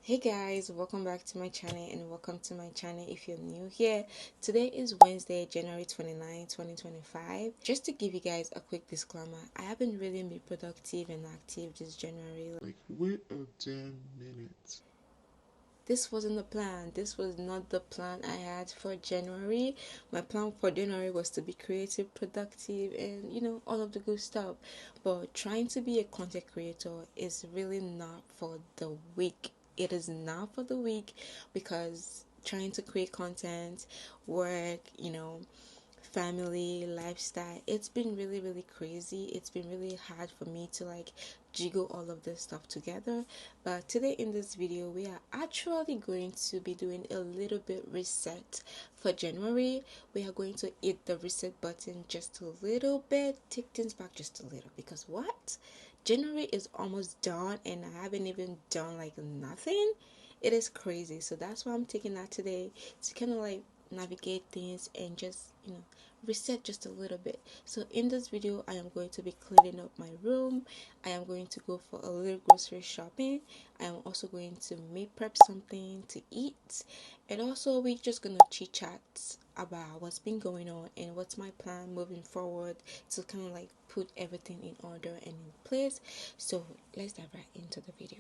Hey guys, welcome back to my channel and welcome to my channel if you're new here. Today is Wednesday, January 29, 2025. Just to give you guys a quick disclaimer, I haven't really been productive and active this January. Like, wait a damn minute. This wasn't the plan. This was not the plan I had for January. My plan for January was to be creative, productive, and all of the good stuff. But trying to be a content creator is really not for the weak. It is not for the weak because trying to create content, work, family, lifestyle, it's been really crazy. It's been really hard for me to jiggle all of this stuff together. But today in this video we are actually going to be doing a little bit reset for January. We are going to hit the reset button just a little bit, take things back just a little, because what, January is almost done and I haven't even done nothing. It is crazy. So that's why I'm taking that today to kind of navigate things and just reset just a little bit. So in this video I am going to be cleaning up my room. I am going to go for a little grocery shopping. I am also going to meal prep something to eat, and also we're just gonna chit chat about what's been going on and what's my plan moving forward to kind of put everything in order and in place. So let's dive right into the video.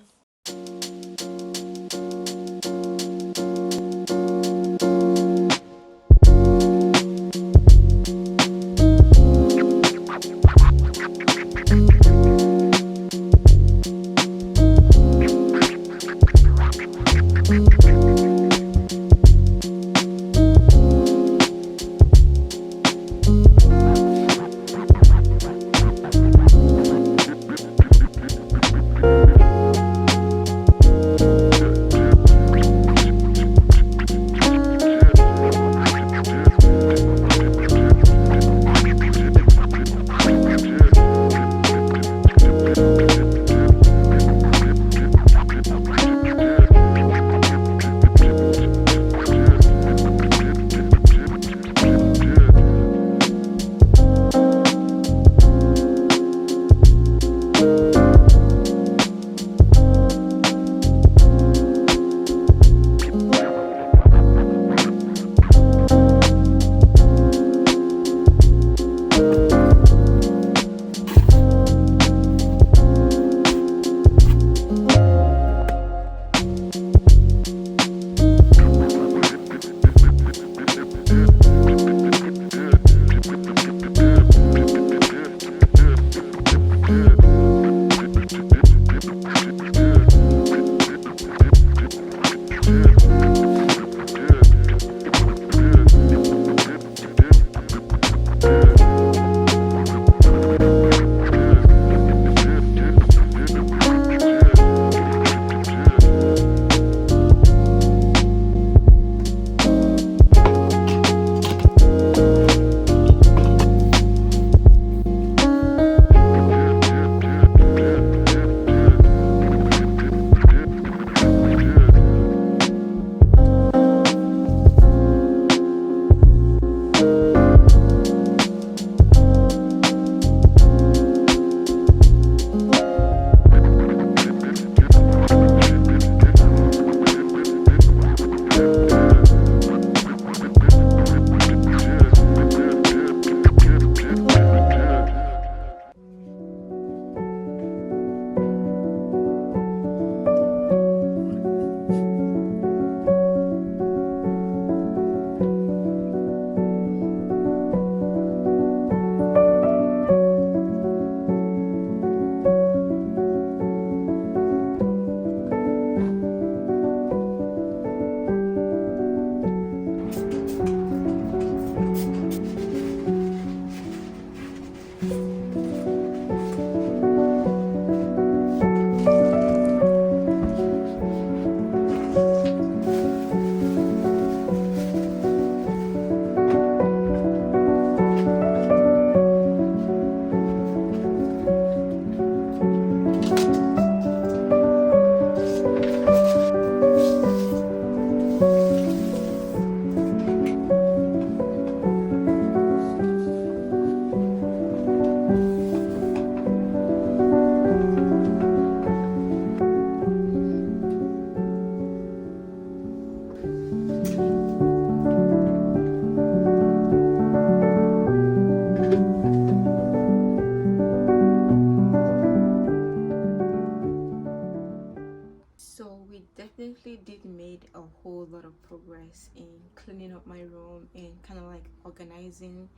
So we definitely did made a whole lot of progress in cleaning up my room and kind of like organizing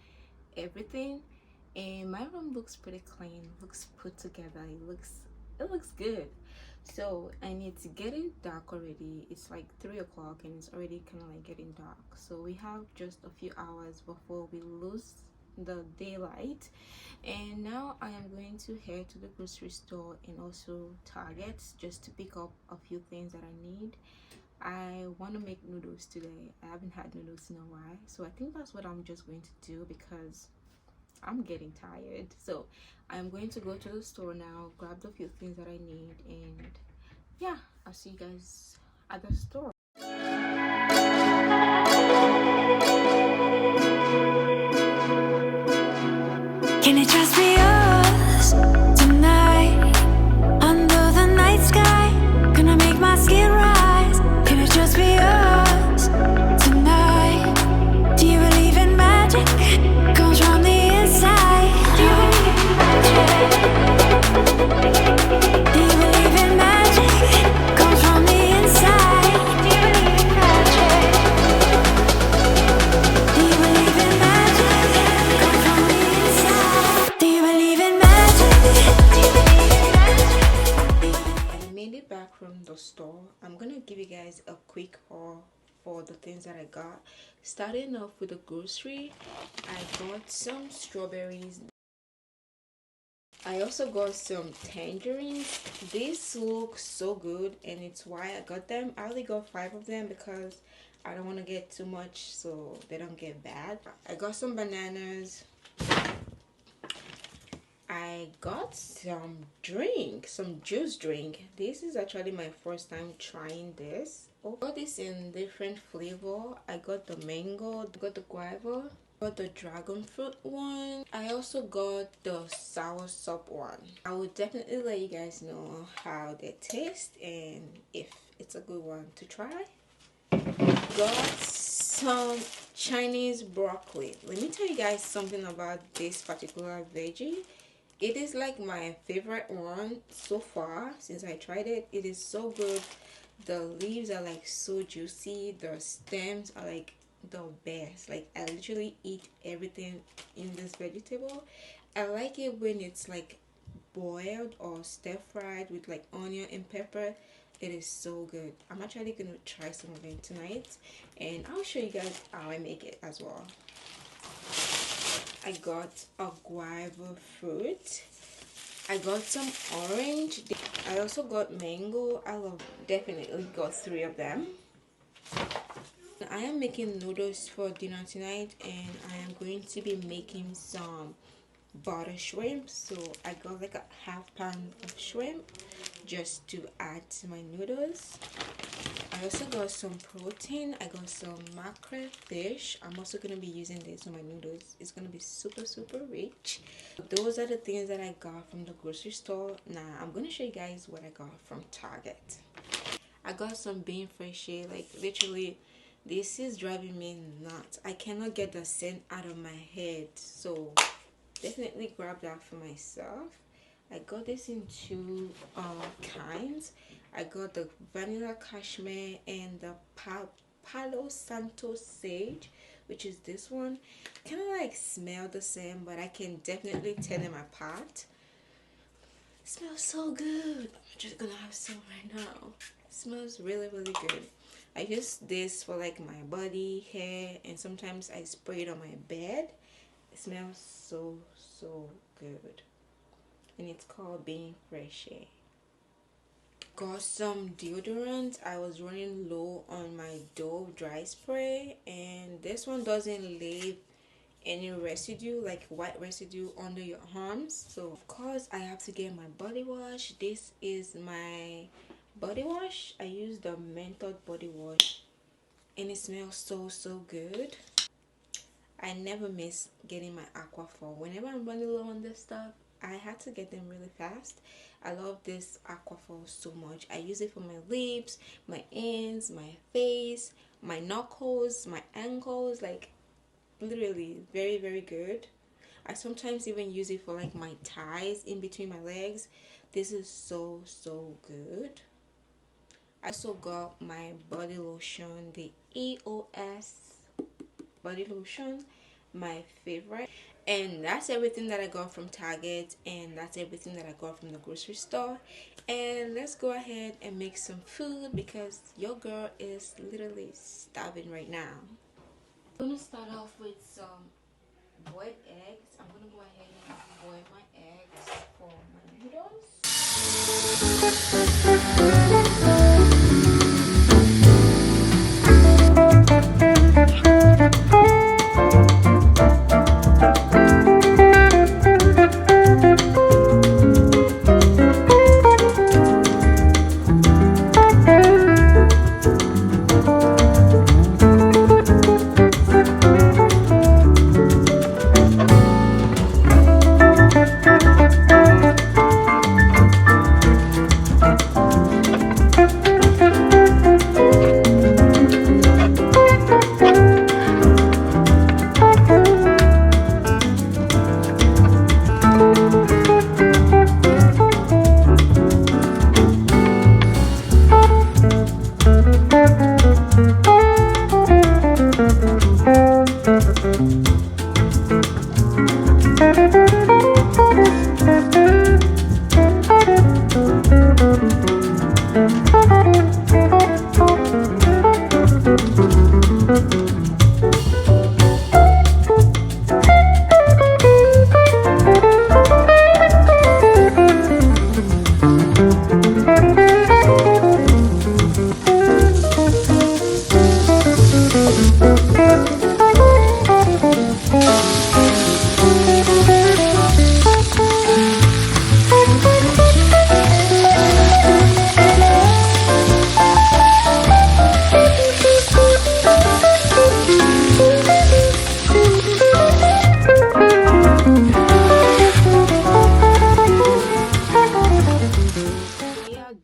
everything. And my room looks pretty clean, looks put together, it looks good. So, and it's getting dark already. It's like 3 o'clock and it's already kind of like getting dark. So we have just a few hours before we lose the daylight. And now I am going to head to the grocery store and also Target just to pick up a few things that I need. I want to make noodles today. I haven't had noodles in a while, so I think that's what I'm just going to do because I'm getting tired. So I'm going to go to the store now, grab the few things that I need, and yeah, I'll see you guys at the store. Can it just be us tonight? Under the night sky, gonna make my skin rise. Can it just be us tonight? Do you believe in magic? Comes from the inside. Do you believe in magic? Do you believe in magic? Comes from the inside. Do you believe in magic? Do you believe in magic? Comes from the inside. Do you believe in magic? Do you believe in magic? I made it back from the store. I'm gonna give you guys a quick haul for the things that I got. Starting off with the grocery, I got some strawberries. I also got some tangerines. These look so good and it's why I got them. I only got 5 of them because I don't want to get too much so they don't get bad. I got some bananas. I got some juice drink. This is actually my first time trying this. I got this in different flavor. I got the mango, got the guava, got the dragon fruit one. I also got the sour sop one. I will definitely let you guys know how they taste and if it's a good one to try. Got some Chinese broccoli. Let me tell you guys something about this particular veggie. It is like my favorite one so far since I tried it. It is so good. The leaves are like so juicy. The stems are like the best. Like I literally eat everything in this vegetable. I like it when it's like boiled or stir fried with like onion and pepper. It is so good. I'm actually gonna try some of it tonight and I'll show you guys how I make it as well. I got a guava fruit. I got some orange. I also got mango. Definitely got 3 of them. I am making noodles for dinner tonight and I am going to be making some butter shrimp. So I got like a half-pound of shrimp just to add to my noodles. I also got some protein. I got some mackerel fish. I'm also going to be using this on my noodles. It's going to be super rich. Those are the things that I got from the grocery store. Now I'm going to show you guys what I got from Target. I got some bean fresh. Like literally this is driving me nuts. I cannot get the scent out of my head, so definitely grab that for myself. I got this in 2 kinds. I got the vanilla cashmere and the Palo Santo sage, which is this one. Kind of like smell the same, but I can definitely tell them apart. It smells so good. I'm just gonna have some right now. It smells really good. I use this for like my body, hair, and sometimes I spray it on my bed. It smells so good. And it's called Being Fresh. Got some deodorant. I was running low on my Dove dry spray and this one doesn't leave any residue, like white residue under your arms. So of course I have to get my body wash. This is my body wash. I use the menthol body wash and it smells so good. I never miss getting my Aquaphor. Whenever I'm running low on this stuff, I had to get them really fast. I love this Aquaphor so much. I use it for my lips, my hands, my face, my knuckles, my ankles. Like literally very good. I sometimes even use it for like my thighs in between my legs. This is so good. I also got my body lotion, the EOS body lotion, my favorite. And that's everything that I got from Target, and that's everything that I got from the grocery store. And let's go ahead and make some food because your girl is literally starving right now. I'm gonna start off with some boiled eggs. I'm gonna go ahead and boil my eggs for my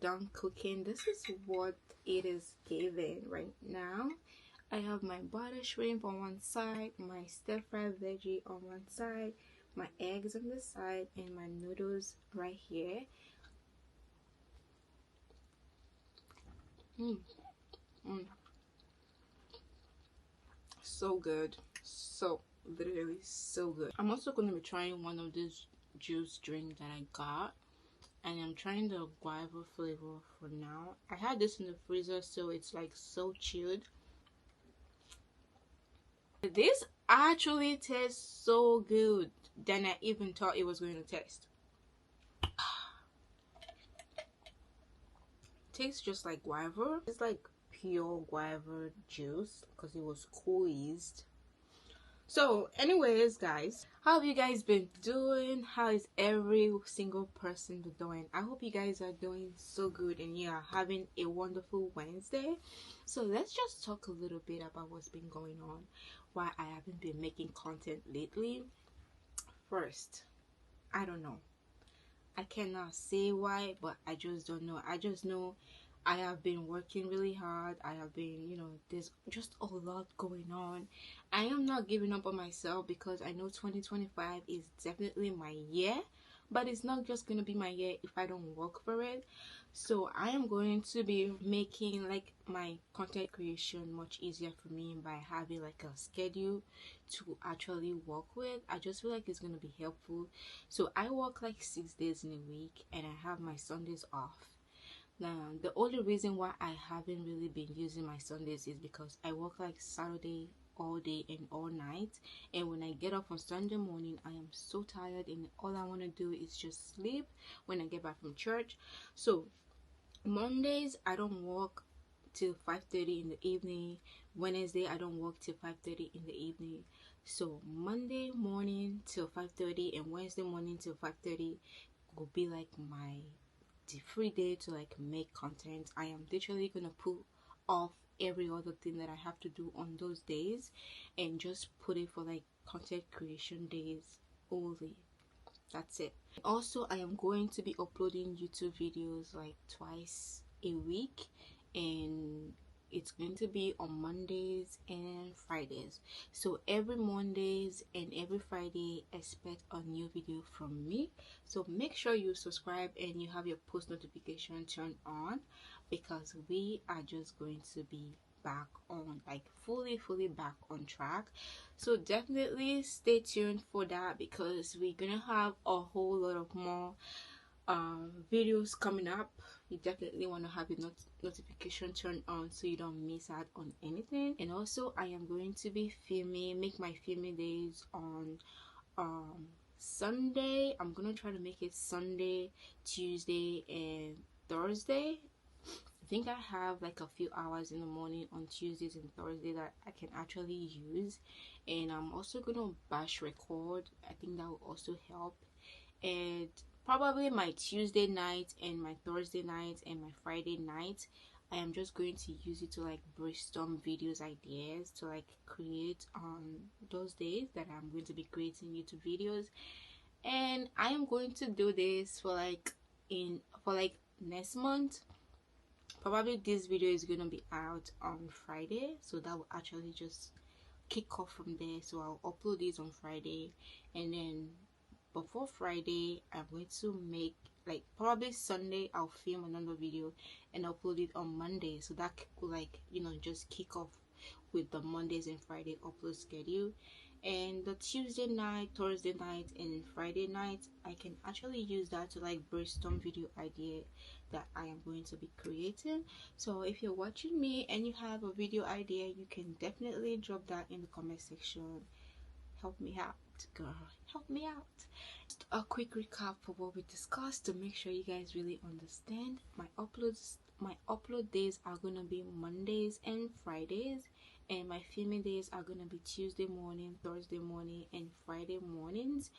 done cooking. This is what it is giving right now. I have my butter shrimp on one side, my stir-fried veggie on one side, my eggs on this side, and my noodles right here. Mm, mm. So good. So literally so good. I'm also going to be trying one of these juice drinks that I got, and I'm trying the guava flavor for now. I had this in the freezer, so it's like so chilled. This actually tastes so good than I even thought it was going to taste. Tastes just like guava. It's like pure guava juice because it was squeezed. So anyways, guys, how have you guys been doing? How is every single person been doing? I hope you guys are doing so good and you are having a wonderful Wednesday. So let's just talk a little bit about what's been going on, why I haven't been making content lately. First, I don't know. I cannot say why, but I just don't know. I just know I have been working really hard. I have been, there's just a lot going on. I am not giving up on myself because I know 2025 is definitely my year, but it's not just going to be my year if I don't work for it. So I am going to be making like my content creation much easier for me by having like a schedule to actually work with. I just feel like it's going to be helpful. So I work like 6 days in a week and I have my Sundays off. Now, the only reason why I haven't really been using my Sundays is because I work like Saturday all day and all night, and when I get up on Sunday morning I am so tired and all I want to do is just sleep when I get back from church. So Mondays I don't work till 5:30 in the evening. Wednesday I don't work till 5:30 in the evening. So Monday morning till 5:30 and Wednesday morning till 5:30 will be like my free day to like make content. I am literally gonna put off every other thing that I have to do on those days and just put it for like content creation days only. That's it. Also, I am going to be uploading YouTube videos like twice a week, and it's going to be on Mondays and Fridays. So every Mondays and every Friday expect a new video from me. So make sure you subscribe and you have your post notification turned on. because we are just going to be back on, like fully back on track. So definitely stay tuned for that, because we're gonna have a whole lot of more videos coming up. You definitely want to have your notification turned on so you don't miss out on anything. And also, I am going to be make my filming days on Sunday. I'm gonna try to make it Sunday, Tuesday, and Thursday. I think I have like a few hours in the morning on Tuesdays and Thursday that I can actually use. And I'm also gonna bash record. I think that will also help. And probably my Tuesday night and my Thursday night and my Friday night, I am just going to use it to like brainstorm videos ideas to like create on those days that I'm going to be creating YouTube videos. And I am going to do this for like next month. Probably this video is going to be out on Friday, so that will actually just kick off from there. So I'll upload this on Friday, and then before Friday I'm going to make, like, probably Sunday I'll film another video and upload it on Monday, so that could, like, just kick off with the Mondays and Friday upload schedule. And the Tuesday night, Thursday night, and Friday night, I can actually use that to like brainstorm video idea that I am going to be creating. So if you're watching me and you have a video idea, you can definitely drop that in the comment section. Help me out, girl, help me out. Just a quick recap of what we discussed to make sure you guys really understand. My upload days are gonna be Mondays and Fridays, and my filming days are gonna be Tuesday morning, Thursday morning, and Friday mornings.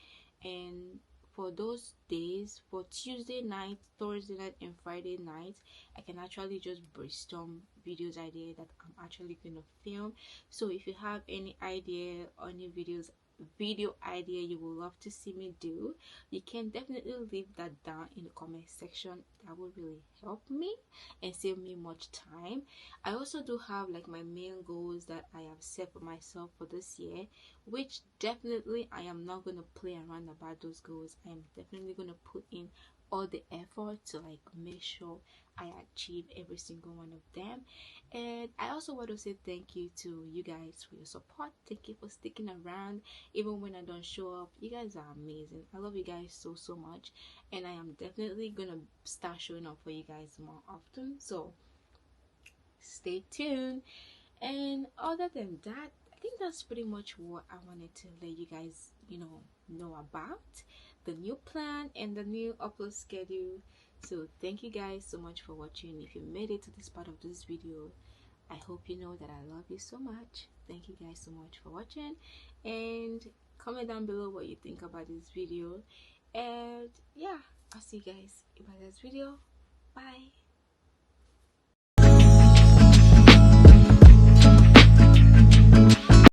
And for those days, for Tuesday night, Thursday night, and Friday night, I can actually just brainstorm videos idea that I'm actually gonna film. So if you have any idea or any video idea you would love to see me do, you can definitely leave that down in the comment section. That would really help me and save me much time. I also do have like my main goals that I have set for myself for this year, which definitely I am not going to play around about those goals. I am definitely going to put in all the effort to like make sure I achieve every single one of them. And I also want to say thank you to you guys for your support. Thank you for sticking around even when I don't show up. You guys are amazing. I love you guys so much, and I am definitely gonna start showing up for you guys more often, so stay tuned. And other than that, I think that's pretty much what I wanted to let you guys know about the new plan and the new upload schedule. So thank you guys so much for watching. If you made it to this part of this video, I hope you know that I love you so much. Thank you guys so much for watching, and comment down below what you think about this video. And yeah, I'll see you guys in my next video. Bye.